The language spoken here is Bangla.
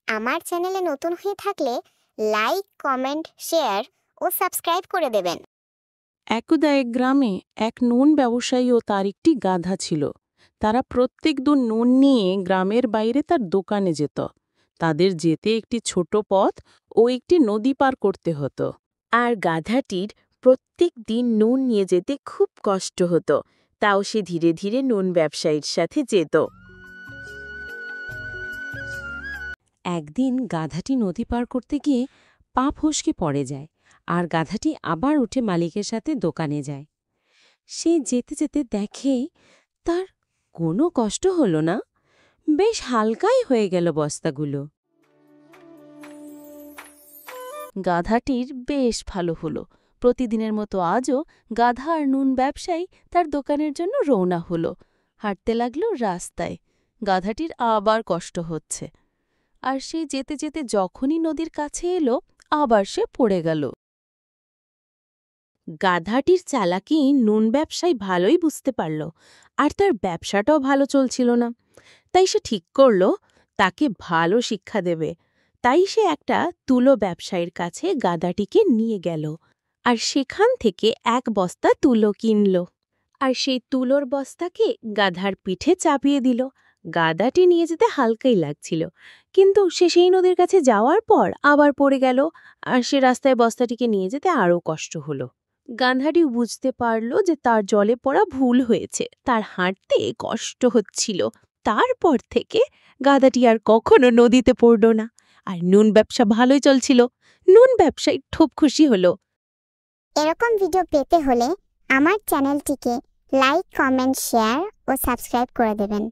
আমার চ্যানেলে নতুন হয়ে থাকলে লাইক, কমেন্ট, শেয়ার ও সাবস্ক্রাইব করে দেবেন। একদা এক গ্রামে এক নুন ব্যবসায়ী ও তার একটি গাধা ছিল। তারা প্রত্যেক দিন নুন নিয়ে গ্রামের বাইরে তার দোকানে যেত। তাদের যেতে একটি ছোট পথ ও একটি নদী পার করতে হতো। আর গাধাটির প্রত্যেক দিন নুন নিয়ে যেতে খুব কষ্ট হতো, তাও সে ধীরে ধীরে নুন ব্যবসায়ীর সাথে যেত। একদিন গাধাটি নদী পার করতে গিয়ে পা ফসকে পড়ে যায়, আর গাধাটি আবার উঠে মালিকের সাথে দোকানে যায়। সে যেতে যেতে দেখে তার কোনো কষ্ট হলো না, বেশ হালকাই হয়ে গেল বস্তাগুলো। গাধাটির বেশ ভালো হলো। প্রতিদিনের মতো আজও গাধা আর নুন ব্যবসায়ী তার দোকানের জন্য রওনা হলো। হাঁটতে লাগল রাস্তায়। গাধাটির আবার কষ্ট হচ্ছে, আর সে যেতে যেতে যখনই নদীর কাছে এলো, আবার সে পড়ে গেল। গাধাটির চালাকি নুন ব্যবসায়ী ভালোই বুঝতে পারল, আর তার ব্যবসাটাও ভালো চলছিল না। তাই সে ঠিক করল তাকে ভালো শিক্ষা দেবে। তাই সে একটা তুলো ব্যবসায়ীর কাছে গাধাটিকে নিয়ে গেল, আর সেখান থেকে এক বস্তা তুলো কিনল। আর সেই তুলোর বস্তাকে গাধার পিঠে চাপিয়ে দিল। গাধাটি নিয়ে যেতে হালকাই লাগছিল, কিন্তু সে সেই নদীর কাছে যাওয়ার পর আবার পড়ে গেল, আর সে রাস্তায় বস্তাটিকে নিয়ে যেতে আরও কষ্ট হলো। গাধাটি বুঝতে পারল যে তার জলে পড়া ভুল হয়েছে, তার হাঁটতে কষ্ট হচ্ছিল। তারপর থেকে গাধাটি আর কখনো নদীতে পড়ল না, আর নুন ব্যবসা ভালোই চলছিল। নুন ব্যবসায়ী খুব খুশি হলো। এরকম ভিডিও পেতে হলে আমার চ্যানেলটিকে লাইক, কমেন্ট, শেয়ার ও সাবস্ক্রাইব করে দেবেন।